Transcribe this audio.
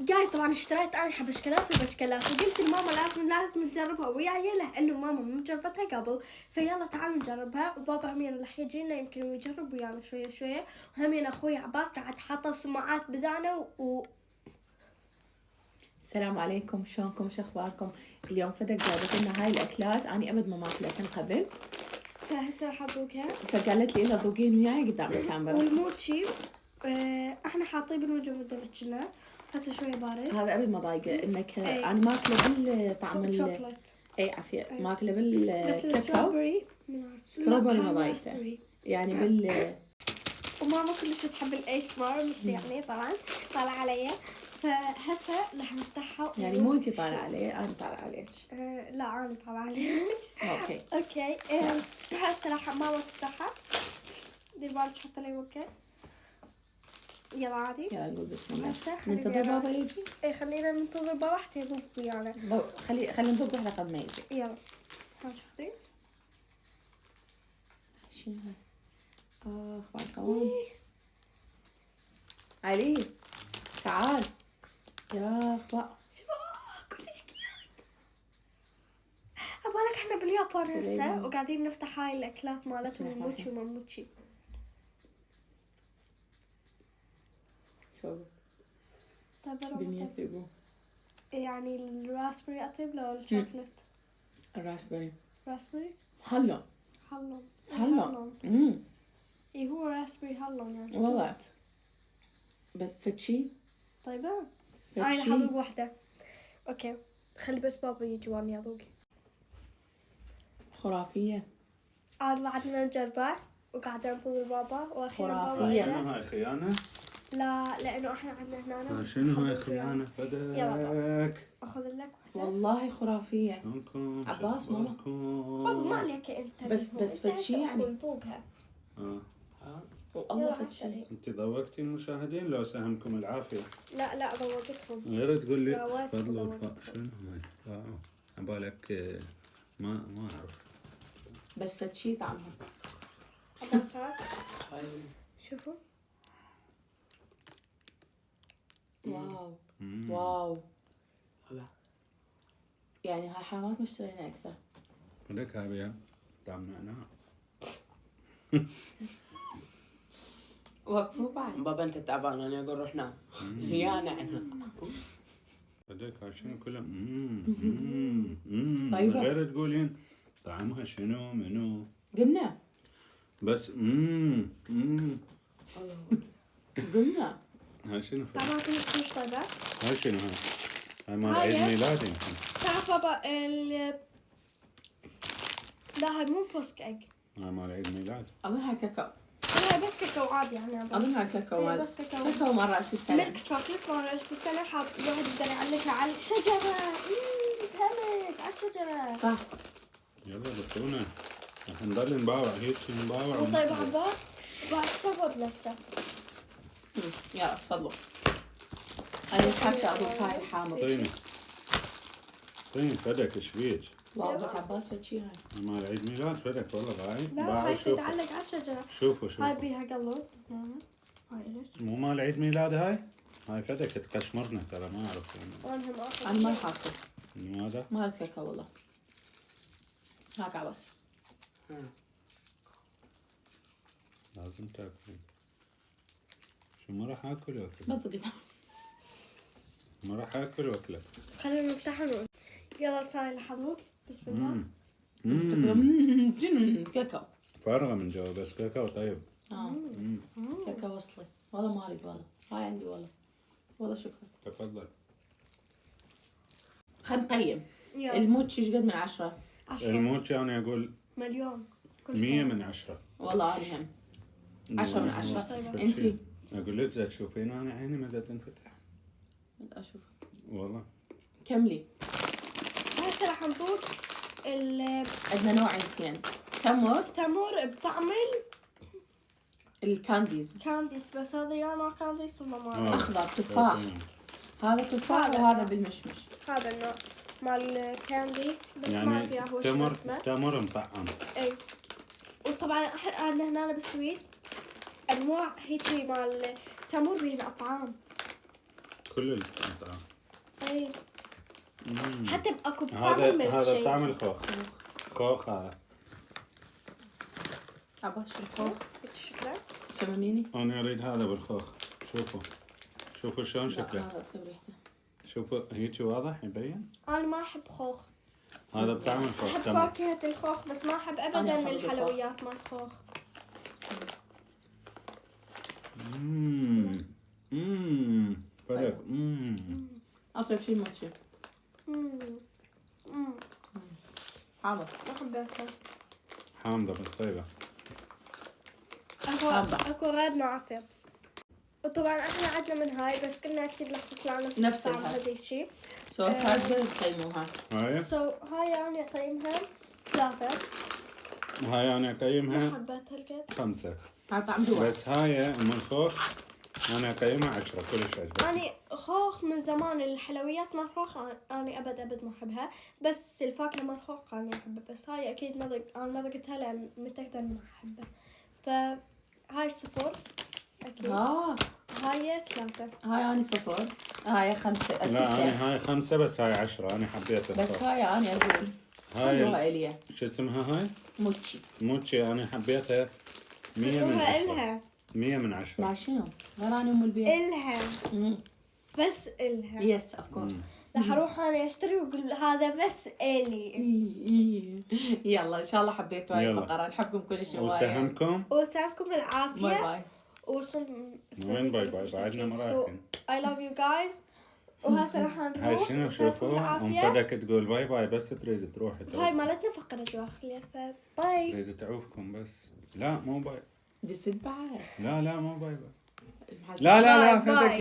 جايز طبعا اشتريت انا حبشكلات وبشكلات وقلت لماما لازم تجربها وياي لانه ماما ما جربتها قبل، فيلا تعالوا نجربها. وبابا همين راح يجينا يمكن يجرب ويانا شويه شويه، وهمين اخوي عباس قاعد حاطه سماعات بدانه السلام عليكم، شلونكم؟ شو اخباركم؟ اليوم فدق جابت لنا هاي الاكلات اني ابد ما ماكلتها من قبل، فهسه راح اذوقها. فقالت لي يلا ذوقين وياي قدام الكاميرا. والموتشي احنا حاطين بالمجمد كنا هسه شويه بارد. هذا ابد ما ضايقه انك أي. انا ماكله بالطعم شوكولات. اي عافيه، أي. ماكله بس بالكاكاو. الستروبري ستروبري ما ضايقه يعني وماما كلش تحب الايس مار مثل يعني طالع علي. فهسه راح نفتحها يعني مو انتي طالعه علي، انا طالعه عليك. لا انا طالعه عليك. اوكي هسه راح ماما تفتحها. دير بالك حتى لا يوقع. يلا عادي. يلا نقول بسم الله. هسه ننتظر بابا يجي. اي خلينا ننتظر بابا حتى يذوق ويانا. خلي نذوق واحده قبل ما يجي. يلا هاتي. شنو هاي؟ اخ بالقوام. علي تعال يا اخ. كلش كيوت. عبالك احنا باليابان هسه وقاعدين نفتح هاي الاكلات مالتهم موتشي وماموتشي. شو طيب يعني الراسبري اطيب لو الشوكليت؟ الراسبري. راسبري؟ هلون. اي هو راسبري هلون يعني. والله بس فتشي طيبة؟ فتشي. انا حذوق واحدة. اوكي خلي بس بابا يجي وانا يذوق. خرافية. انا بعدنا نجربه وقاعدة انتظر بابا واخيرا بابا. خرافية. شنو هاي خيانة؟ لا لانه احنا عندنا هنا. شنو هاي خيانة فدك؟ اخذ لك واحدة. والله خرافية. شلونكم؟ عباس ماما. بابا ما عليك انت. بس فتشي يعني. ذوقها. والله فتشي. انت ذوقتي المشاهدين لو سهمكم العافية. لا ذوقتهم. غير تقول لي ذوقت فضل وذوقت. وفاء. شنو هاي؟ عبالك ما اعرف. بس فتشي طعمها. عباسات شوفوا. واو يعني هاي حرامات مشترينا اكثر. لك هاي بيها طعم نعناع. وقفوا بعد. بابا انت تعبان، انا اقول روح نام. يا نعناع. فدك هاي شنو كلها طيبة. غير تقولين طعمها شنو منو. قلنا بس قلنا هاي شنو؟ طعمها كلش طيبة. هاي شنو هاي مال عيد ميلادي يمكن. تعرف بابا لا هاي مو بوسك ايج. هاي مال عيد ميلاد. اظنها كاكاو. هاي بس كاكاو عادي يعني. اظنها كاكاو مال بس كاكاو مال راس السنة. ميلك شوكليت مال راس السنة. حاط الواحد يقدر يعلقها على الشجرة. فهمت على الشجرة. صح. يلا بطونا راح نضل نباوع هيك نباوع. طيب عباس بعد سوى بنفسه. يلا تفضلوا. انا مش حاسه اذوق هاي الحامض. طيني فدك ايش بيك؟ واو بس عباس فتشي هاي. مال عيد ميلاد فدك والله باعي. لا هاي تتعلق على الشجرة. شوفوا هاي بيها قلب. هاي ليش؟ مو مال عيد ميلاد هاي فدك تقشمرنا ترى ما اعرف يعني. انا ما حاطه. لماذا؟ مالت كاكاو والله. هاك عباس. لازم تاكلين. شو ما راح اكل واكلك. بالضبط. ما راح اكل واكلك. خلينا نفتح له. يلا صار لحظوك. بسم الله. جنن كاكاو. فارغة من جوا بس كاكاو طيب. كاكاو وصلي. والله ما اريد والله. هاي عندي والله شكرا. تفضل. خلينا نقيم. يلا. الموتشي ايش قد من 10؟ الموتشي انا اقول مليون. 100 من 10. والله انا هم 10 من 10. انتي؟ اقول لك تشوفين انا عيني مدى تنفتح. بدي اشوف. والله. كملي. هسه راح نذوق عندنا نوعين اثنين. تمر بطعم الكانديز. كانديس. بس هذا يا نوع كانديس ولا ما اخضر تفاح. هذا تفاح وهذا بالمشمش. هذا النوع مال كاندي بس ما يعني اعرف يا هو شو اسمه. تمر مطعم. اي. وطبعا عندنا هنا بالسويد انواع هيك مال تمر بين اطعام. كل القطعة. اي مم. حتى اكو هذا بطعم ميلك هذا شيك. بطعم الخوخ. خوخ هذا. عباش الخوخ شكرا. شمميني. انا اريد هذا بالخوخ. شوفوا شوفوا شلون لا، شكله. هذا بسبب ريحته. شوفوا هيك واضح يبين. انا ما احب خوخ. هذا بطعم الخوخ. احب تمام. فاكهة الخوخ بس ما احب أنا ابدا أحب الحلويات مال الخوخ. فرق. اطيب شيء موتشي. مم. مم. حامض. ما حبيتها. حامضة بس طيبة. اكو غير نوعتين. وطبعا احنا عدنا من هاي بس كنا اكيد رح تطلع نفس طعم الهاي. هذا الشيء. صوص هذا تقيموها. هاي هاي انا اقيمها 3. هاي انا ما اقيمها حبيت هالقد. 5. هاي طعم دواء. بس هاي ام الخوخ انا اقيمها 10 كلش عجبتني. اني خوخ من زمان الحلويات مال خوخ اني ابد ما احبها بس الفاكهه مال خوخ اني احبها بس هاي اكيد ما ذقتها لان متاكده اني ما احبها فهاي 0 اكيد. هاي 3. هاي اني 0. هاي 5 لا 6. انا هاي 5 بس هاي 10 انا حبيت بس الخوخ. هاي اني اقول هاي خلوها اليا شو اسمها هاي؟ موتشي. موتشي انا حبيتها 100 من 10. إلها 100 من 10. لا شنو؟ غير اني ام البيت. إلها بس إلها يس اوف كورس. راح اروح انا اشتري واقول هذا بس إلي. يلا ان شاء الله حبيتوا هاي يلا. الفقره نحبكم كل شيء وايد. وسهمكم. وسامكم باي العافيه. باي. وين باي باي بعدنا مراكن. I love you guys. وهسه راح هاي نروح. شنو وسامكم شوفوا العافية. ام فدك تقول باي باي بس تريد تروح هاي مالتنا فقرة داخلية باي. تريد تعوفكم بس. لا مو باي. دي سد بعد. لا مو باي باي. المحزن. لا باي. فدك